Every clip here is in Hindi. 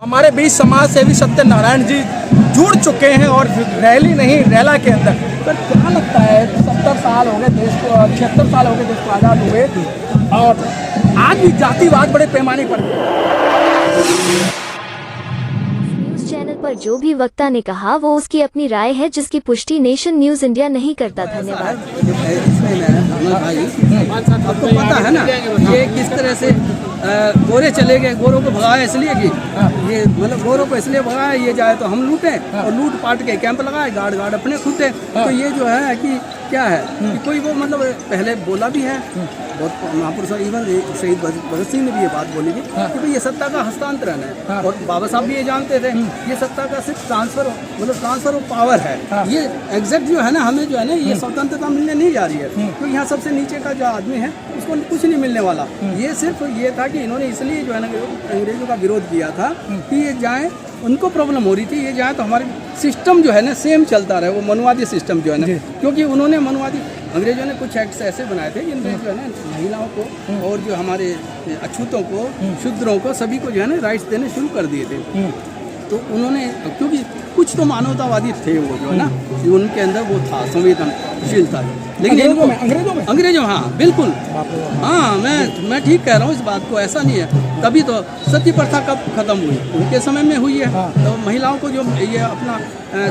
हमारे बीच समाज सेवी सत्यनारायण जी जुड़ चुके हैं और रैली नहीं रैला के अंदर। पर क्या लगता है 70 साल हो गए देश को, 76 साल हो गए देश को आज़ाद हुए और आज भी जातिवाद बड़े पैमाने पर। न्यूज चैनल पर जो भी वक्ता ने कहा वो उसकी अपनी राय है जिसकी पुष्टि नेशन न्यूज इंडिया नहीं करता। धन्यवाद। आपको पता है ना ये किस तरह से गोरे चले गए, गोरों को भगाया इसलिए कि ये मतलब गोरों को इसलिए भगाया ये जाए तो हम लूटें और लूट पाट के कैंप लगाए, गार्ड अपने खुदे। तो ये जो है कि क्या है कि कोई वो मतलब पहले बोला भी है बहुत महापुरुष, इवन शहीद भगत सिंह ने भी ये बात बोली थी कि भाई ये सत्ता का हस्तांतरण है और बाबा साहब भी ये जानते थे ये सत्ता का सिर्फ ट्रांसफर ऑफ पावर है। ये एग्जैक्ट जो है ना हमें जो है ना ये स्वतंत्रता मिलने नहीं जा रही है क्योंकि यहाँ सबसे नीचे का जो आदमी है उसको कुछ नहीं मिलने वाला। ये सिर्फ ये था कि इन्होंने इसलिए जो है ना अंग्रेजों का विरोध किया था कि ये जाए, उनको प्रॉब्लम हो रही थी ये जाए तो हमारे सिस्टम जो है ना सेम चलता रहे, वो मनुवादी सिस्टम जो है ना, क्योंकि उन्होंने मनुवादी अंग्रेजों ने कुछ एक्ट्स ऐसे बनाए थे जिनमें जो है ना महिलाओं को और जो हमारे अछूतों को, शूद्रों को, सभी को जो है ना राइट्स देने शुरू कर दिए थे। तो उन्होंने क्योंकि कुछ तो मानवतावादी थे वो जो है ना, उनके अंदर वो था, संवेदनशील था। लेकिन अंग्रेजों हाँ बिल्कुल, हाँ मैं ठीक कह रहा हूँ इस बात को, ऐसा नहीं है। तभी तो सती प्रथा कब खत्म हुई, उनके समय में हुई है। तो महिलाओं को जो ये अपना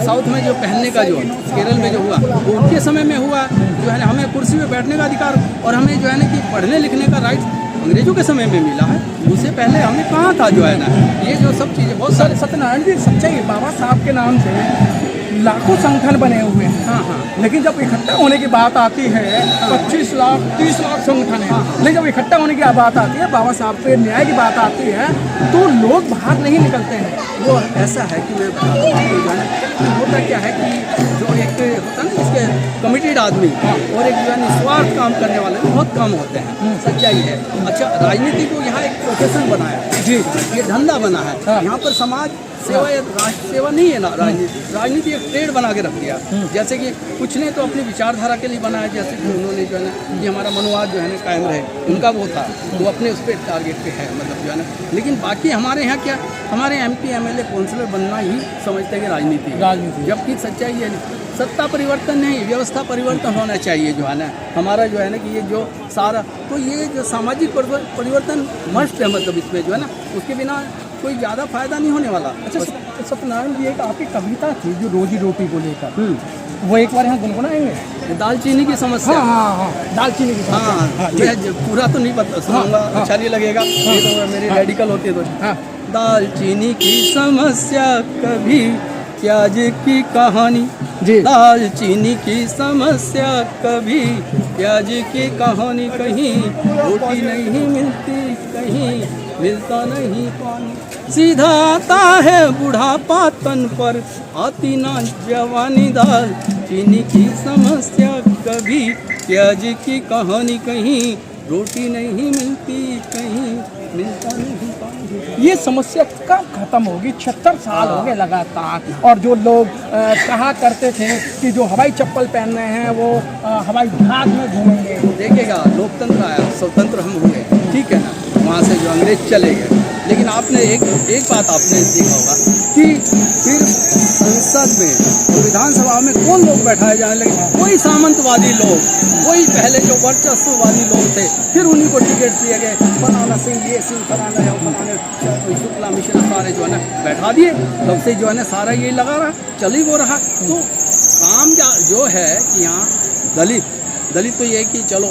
साउथ में जो पहनने का जो केरल में जो हुआ वो उनके समय में हुआ, जो है ना हमें कुर्सी पे बैठने का अधिकार और हमें जो है ना कि पढ़ने लिखने का राइट अंग्रेजों के समय में मिला है। उससे पहले हमें कहाँ था जो है ना, ये जो सब चीज़ें बहुत सारे सत्यनारायण जी सच्चाई, बाबा साहब के नाम से लाखों संगठन बने हुए हैं। लेकिन जब इकट्ठा होने की बात आती है 25 लाख 30 लाख संगठन है, लेकिन जब इकट्ठा होने की बात आती है, बाबा साहब पे न्याय की बात आती है तो लोग बाहर नहीं निकलते हैं। वो ऐसा है कि मैं होता क्या है कि जो एक होता है ना इसके कमिटेड आदमी और एक जो है निस्वार्थ काम करने वाले बहुत कम होते हैं, सच्चाई है। अच्छा, राजनीति को यहाँ एक प्रोफेशन बनाया है जी, ये धंधा बना है। यहाँ पर समाज सेवा या राष्ट्र सेवा नहीं है ना, राजनीति एक ट्रेड बना के रख दिया। जैसे कि कुछ ने तो अपनी विचारधारा के लिए बनाया, जैसे कि उन्होंने जो है ना कि हमारा मनोवाद जो है ना कायम रहे, उनका वो था, वो अपने उस पर टारगेट पे है मतलब जो है ना। लेकिन बाकी हमारे यहाँ क्या, हमारे MP MLA काउंसलर बनना ही समझते हैं कि राजनीति, जबकि सच्चाई है सत्ता परिवर्तन नहीं, व्यवस्था परिवर्तन होना चाहिए जो है ना हमारा जो है ना कि ये जो सारा तो ये जो सामाजिक परिवर्तन मस्ट है मतलब इसमें जो है ना, उसके बिना कोई ज़्यादा फायदा नहीं होने वाला। अच्छा सत्यनारायण जी, एक आपकी कविता थी जो रोजी रोटी को लेकर, वो एक बार यहाँ गुनगुनाएंगे? दालचीनी की समस्या। हाँ, दालचीनी की समस्या। पूरा तो नहीं पता सुनाऊंगा, अच्छा नहीं लगेगा, ये तो मेरी रेडिकल होती है तो। दालचीनी की समस्या कभी प्याज की कहानी, दालचीनी की समस्या कभी प्याज की कहानी, कहीं रोटी नहीं मिलती, कहीं मिलता नहीं पानी, सीधा आता है बुढ़ापा तन पर, आती ना जवानी, दालचीनी की समस्या कभी प्याज की कहानी, कहीं रोटी नहीं मिलती, कहीं मिलता नहीं पानी। ये समस्या कब खत्म होगी? 76 साल हो गए लगातार, और जो लोग कहा करते थे कि जो हवाई चप्पल पहन रहे हैं वो हवाई जहाज में घूमेंगे। देखेगा लोकतंत्र आया, स्वतंत्र हम हुए, ठीक है ना, वहाँ से जो अंग्रेज चले गए। लेकिन आपने एक बात आपने देखा होगा कि फिर संसद में तो विधानसभा में कौन लोग बैठाए जाने लगे, वही सामंतवादी लोग, वही पहले जो वर्चस्ववादी लोग थे, फिर उन्हीं को टिकट दिए गए, फलाना सिंह, ये सिंह, फलाना फलाने शुक्ला मिश्रा सारे जो है ना बैठा दिए। तब से जो है ना सारा यही लगा रहा, चल ही वो रहा। तो काम जो है कि यहाँ दलित तो ये है कि चलो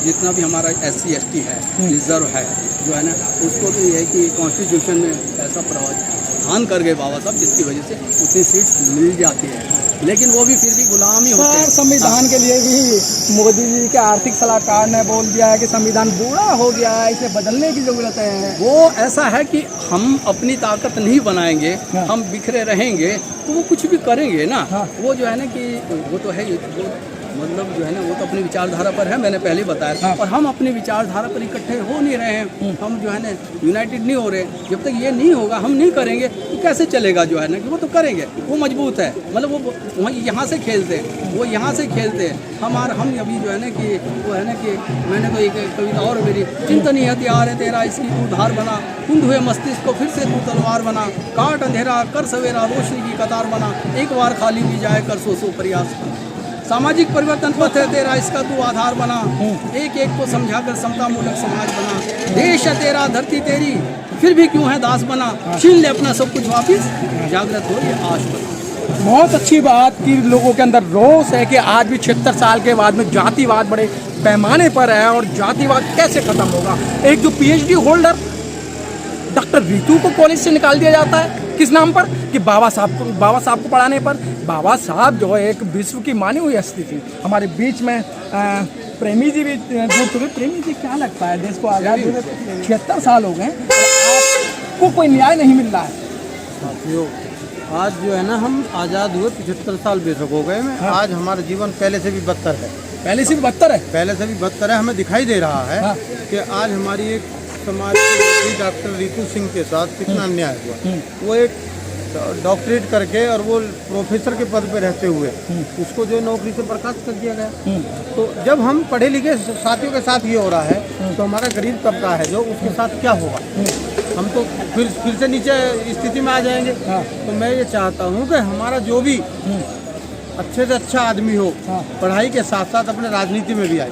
जितना भी हमारा SC ST है, रिजर्व है जो है ना, उसको तो ये है कि कॉन्स्टिट्यूशन में ऐसा प्रावधान कर गए बाबा साहब जिसकी वजह से उतनी सीट्स मिल जाती है, लेकिन वो भी फिर भी गुलाम ही होते हैं। संविधान के लिए भी मोदी जी के आर्थिक सलाहकार ने बोल दिया है कि संविधान बूढ़ा हो गया है, इसे बदलने की जरूरत है। वो ऐसा है कि हम अपनी ताकत नहीं बनाएंगे, हम बिखरे रहेंगे तो वो कुछ भी करेंगे ना। वो जो है ना कि वो तो है, वो मतलब जो है ना वो तो अपनी विचारधारा पर है, मैंने पहले बताया था। और हम अपनी विचारधारा पर इकट्ठे हो नहीं रहे हैं, हम जो है ना यूनाइटेड नहीं हो रहे। जब तक ये नहीं होगा, हम नहीं करेंगे तो कैसे चलेगा जो है ना, कि वो तो करेंगे, वो मजबूत है, मतलब वो यहाँ से खेलते हैं, वो यहाँ से खेलते हैं। हम अभी जो है ना कि वो है ना कि मैंने तो एक कविता और मेरी, चिंतन ही हथियार है तेरा इसकी तू धार बना, कुंद हुए मस्तिष्क को फिर से तू तलवार बना, काट अंधेरा कर सवेरा रोशनी की कतार बना, एक बार खाली भी जाए कर सो प्रयास बना। सामाजिक परिवर्तन पथ है तेरा इसका तू आधार बना, एक एक को समझाकर समता मूलक समाज बना। देश है तेरा धरती तेरी फिर भी क्यों है दास बना, छीन ले अपना सब कुछ वापिस जागृत हो ये आश बना। बहुत अच्छी बात कि लोगों के अंदर रोष है कि आज भी 76 साल के बाद में जातिवाद बड़े पैमाने पर है, और जातिवाद कैसे खत्म होगा। एक जो PhD होल्डर डॉक्टर रितु को कॉलेज से निकाल दिया जाता है, किस नाम पर, कि बाबा साहब को पढ़ाने पर। बाबा साहब जो है एक विश्व की मानी हुई हस्ती थी। हमारे बीच में प्रेमी जी भी जुड़ चुके। प्रेमी जी, क्या लगता है देश को आज़ाद हुए 76 साल हो गए, आपको कोई न्याय नहीं मिल रहा है? साथियों, आज जो है ना हम आज़ाद हुए 75 साल बेशक हो गए में, आज हमारा जीवन पहले से भी बदतर है। पहले से भी बदतर है? पहले से भी बदतर है। हमें दिखाई दे रहा है कि आज हमारी एक समाज की डॉक्टर रितु सिंह के साथ कितना अन्याय हुआ। वो एक डॉक्टरेट करके और वो प्रोफेसर के पद पे रहते हुए उसको जो नौकरी से बर्खास्त कर दिया गया। तो जब हम पढ़े लिखे साथियों के साथ ये हो रहा है, तो हमारा गरीब तबका है जो उसके साथ क्या होगा, हम तो फिर से नीचे स्थिति में आ जाएंगे। तो मैं ये चाहता हूँ कि हमारा जो भी अच्छे से अच्छा आदमी हो, पढ़ाई के साथ साथ अपने राजनीति में भी आए,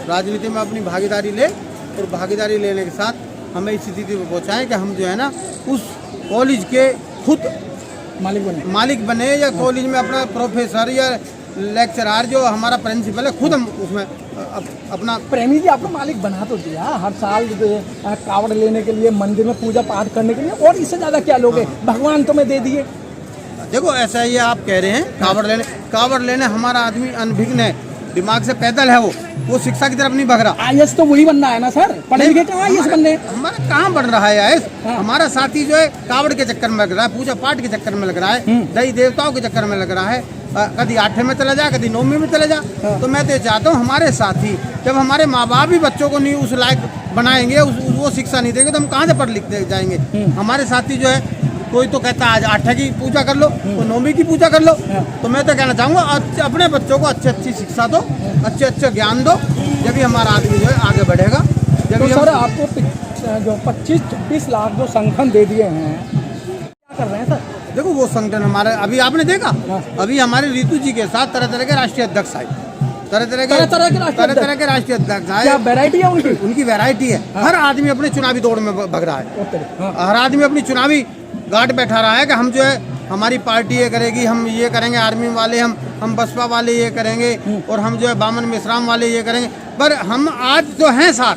राजनीति में अपनी भागीदारी ले, और भागीदारी लेने के साथ हमें इस स्थिति में पहुँचाएं कि हम जो है ना उस कॉलेज के खुद मालिक बने या कॉलेज में अपना प्रोफेसर या लेक्चरर जो हमारा प्रिंसिपल है खुद हम उसमें अपना। प्रेमी जी, आपको मालिक बना तो दिया, हर साल कावड़ लेने के लिए, मंदिर में पूजा पाठ करने के लिए, और इससे ज़्यादा क्या लोगे? भगवान तुम्हें दे दिए। देखो ऐसा ये आप कह रहे हैं कावड़ लेने हमारा आदमी अनभिज्ञ है, दिमाग से पैदल है, वो शिक्षा की तरफ नहीं भग रहा। IAS तो वही बनना है ना सर, पढ़े लिखे कहाँ IAS बनने? हमारा कहाँ बन रहा है IAS? हमारा साथी जो है कावड़ के चक्कर में लग रहा है, पूजा पाठ के चक्कर में लग रहा है, देवी देवताओं के चक्कर में लग रहा है, कभी 8 में चला जा, कभी 9 में चला जा। तो मैं तो चाहता हूँ हमारे साथी, जब हमारे माँ बाप भी बच्चों को नहीं उस लायक बनाएंगे, वो शिक्षा नहीं देंगे, तो हम कहाँ से पढ़ लिख जाएंगे। हमारे साथी जो है, कोई तो कहता है आज 8 की पूजा कर लो, तो 9 की पूजा कर लो। तो मैं तो कहना चाहूँगा अपने बच्चों को अच्छी शिक्षा दो, अच्छे ज्ञान दो, जब भी हमारा आदमी जो है आगे बढ़ेगा। तो सर आपको जो 25-26 लाख जो संगठन दे दिए हैं, क्या कर रहे हैं सर? देखो वो संगठन हमारे, अभी आपने देखा, अभी हमारे रितु जी के साथ तरह तरह के राष्ट्रीय अध्यक्ष आए, तरह तरह के राष्ट्रीय अध्यक्ष आए। क्या वैरायटी है उनकी वैरायटी है। हर आदमी अपने चुनावी दौड़ में भग रहा है, हर आदमी अपनी चुनावी गांठ बैठा रहा है कि हम जो है हमारी पार्टी ये करेगी, हम ये करेंगे, आर्मी वाले हम बसपा वाले ये करेंगे, और हम जो है बामन मिश्राम वाले ये करेंगे। पर हम आज जो हैं साथ,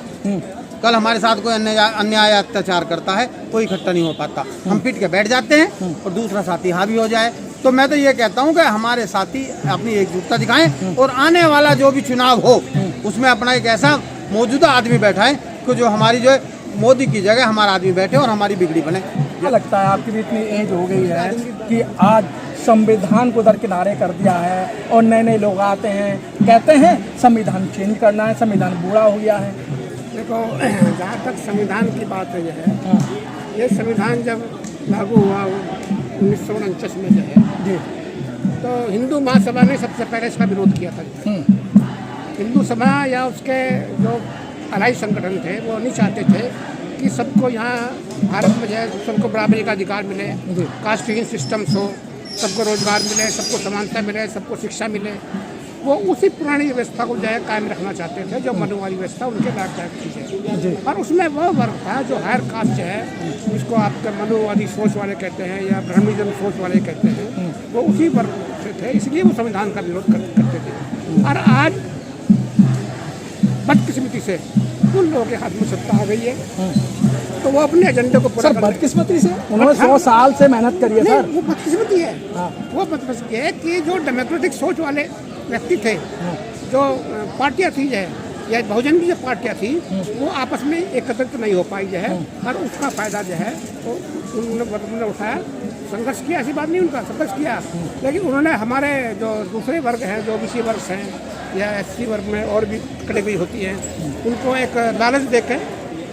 कल हमारे साथ कोई अन्याय अत्याचार करता है, कोई इकट्ठा नहीं हो पाता, हम पिट के बैठ जाते हैं और दूसरा साथी हावी हो जाए। तो मैं तो ये कहता हूँ कि हमारे साथी अपनी एकजुटता दिखाएं, और आने वाला जो भी चुनाव हो उसमें अपना एक ऐसा मौजूदा आदमी बैठाएं कि जो हमारी जो है मोदी की जगह हमारा आदमी बैठे और हमारी बिगड़ी बने। क्या लगता है, आपकी भी इतनी एज हो गई है कि आज संविधान को दरकिनारे कर दिया है, और नए लोग आते हैं, कहते हैं संविधान चेंज करना है, संविधान बुरा हो गया है। देखो, जहाँ तक संविधान की बात है, ये संविधान जब लागू हुआ 1949 में जो है जी, तो हिंदू महासभा ने सबसे पहले इसका विरोध किया था। हिंदू सभा या उसके जो अलाई संगठन थे, वो नहीं चाहते थे कि सबको यहाँ भारत में जो है सबको बराबरी का अधिकार मिले, कास्टिंग सिस्टम्स हो, सबको रोजगार मिले, सबको समानता मिले, सबको शिक्षा मिले। वो उसी पुरानी व्यवस्था को जो है कायम रखना चाहते थे, जो मनुवादी व्यवस्था उनके लाभदायक चीज़ है। और उसमें वो वर्ग था जो हायर कास्ट जो है, जिसको आप मनुवादी सोच वाले कहते हैं या ब्रह्मिज्म सोच वाले कहते हैं, वो उसी वर्ग से थे, इसलिए वो संविधान का विरोध करते थे। और आज बदकिस्मती से उन लोगों के हाथ में सत्ता आ गई है, तो वो अपने एजेंडे को पूरा। बदकिस्मती से उन्होंने 100 साल से मेहनत करी है सर। वो बदकिस्मती है, वो बदकिस्मती है कि जो डेमोक्रेटिक सोच वाले व्यक्ति थे, जो पार्टियां थी जो है, या बहुजन की जो पार्टियां थी, वो आपस में एकत्रित नहीं हो पाई जो है, और उसका फायदा जो है वो उन्होंने उठाया। संघर्ष किया, ऐसी बात नहीं, उनका संघर्ष किया, लेकिन उन्होंने हमारे जो दूसरे वर्ग हैं, जो ओबीसी वर्ग हैं या एससी वर्ग में और भी कैटेगरी होती है, उनको एक लालच देकर,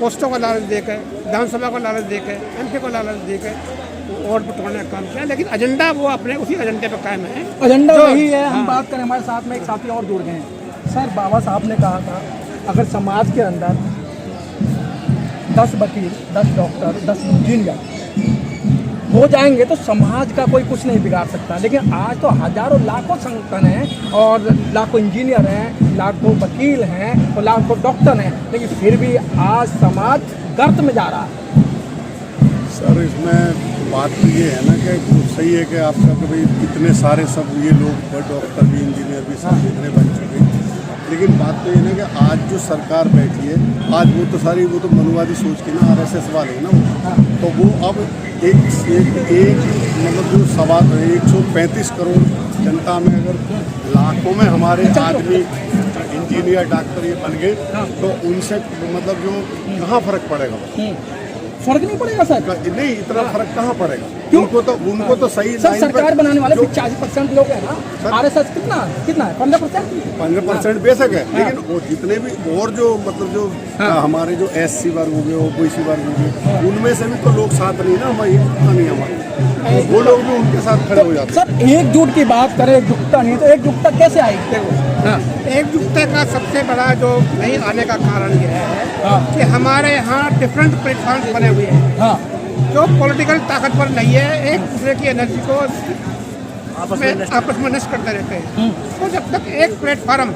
पोस्टों का लालच देकर, विधानसभा को लालच देकर, एमपी को लालच देकर वोट बटोरने का काम किया, लेकिन एजेंडा वो अपने उसी एजेंडे पर कायम है। एजेंडा जो- वही है। हम हाँ। बात करें, हमारे साथ में एक साथी और जुड़ गए हैं। सर, बाबा साहब ने कहा था अगर समाज के अंदर 10 वकील, 10 डॉक्टर, 10 इंजीनियर हो जाएंगे तो समाज का कोई कुछ नहीं बिगाड़ सकता। लेकिन आज तो हजारों लाखों संगठन हैं और लाखों इंजीनियर हैं, लाखों वकील हैं और लाखों डॉक्टर हैं, लेकिन फिर भी आज समाज गर्त में जा रहा है। सर, इसमें बात तो ये है ना कि सही है कि आपका कि भाई इतने सारे सब ये लोग डॉक्टर भी, इंजीनियर भी, सब इतने बन चुके हैं, लेकिन बात तो ये है कि आज जो सरकार बैठी है, आज वो तो सारी वो तो मनुवादी सोच के ना RSS वाले हैं ना वो, तो वो अब एक मतलब जो 135 करोड़ जनता में अगर लाखों में हमारे आदमी इंजीनियर डॉक्टर ये बन गए तो उनसे मतलब जो कहाँ फर्क पड़ेगा? फर्क नहीं पड़ेगा सर। नहीं, इतना फर्क कहाँ पड़ेगा? क्यों? उनको तो सही सर, लाइन सरकार पर बनाने वाले जो 40% लोग हैं ना, RSS कितना है? 15%। 15% बेशक है, लेकिन वो जितने भी और जो मतलब जो हमारे जो SC वर्ग हो गए, OBC वर्ग हो गए, उनमें से भी तो लोग साथ नहीं ना, हमारी नहीं हमारे, वो लोग भी उनके साथ खड़े हो जाते हैं। सर, एकजुट की बात करें, एकजुटता नहीं तो एकजुटता कैसे आएगी? देखो, एकजुटता का सबसे बड़ा जो नहीं आने का कारण यह है कि हमारे यहाँ डिफरेंट प्लेटफॉर्म बने हुए हैं, हाँ, जो पॉलिटिकल ताकतवर नहीं है, एक दूसरे की एनर्जी को आपस में नष्ट करते रहते हैं। तो जब तक एक प्लेटफॉर्म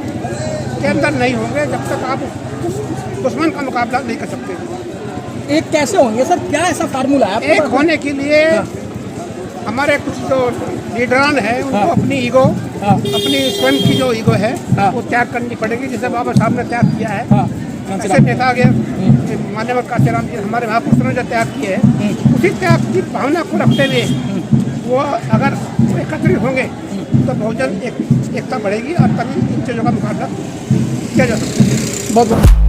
के अंदर नहीं होंगे, जब तक आप उस दुश्मन का मुकाबला नहीं कर सकते। एक कैसे होंगे सर? क्या ऐसा फार्मूला है आपके एक पास? होने के लिए हमारे कुछ जो लीडरान है उनको अपनी ईगो, अपनी स्वयं की जो ईगो है वो त्याग करनी पड़ेगी, जैसे बाबा साहब ने त्याग किया है। ऐसे नेता गए मान्यवर कांशीराम जी, हमारे महापुरुषों ने जो त्याग किए है, उसी त्याग की भावना को रखते हुए वो अगर एकत्रित होंगे तो बहुजन एकता बढ़ेगी और तभी इन चीज़ों का मुकाबला किया जा सकता है। बहुत बहुत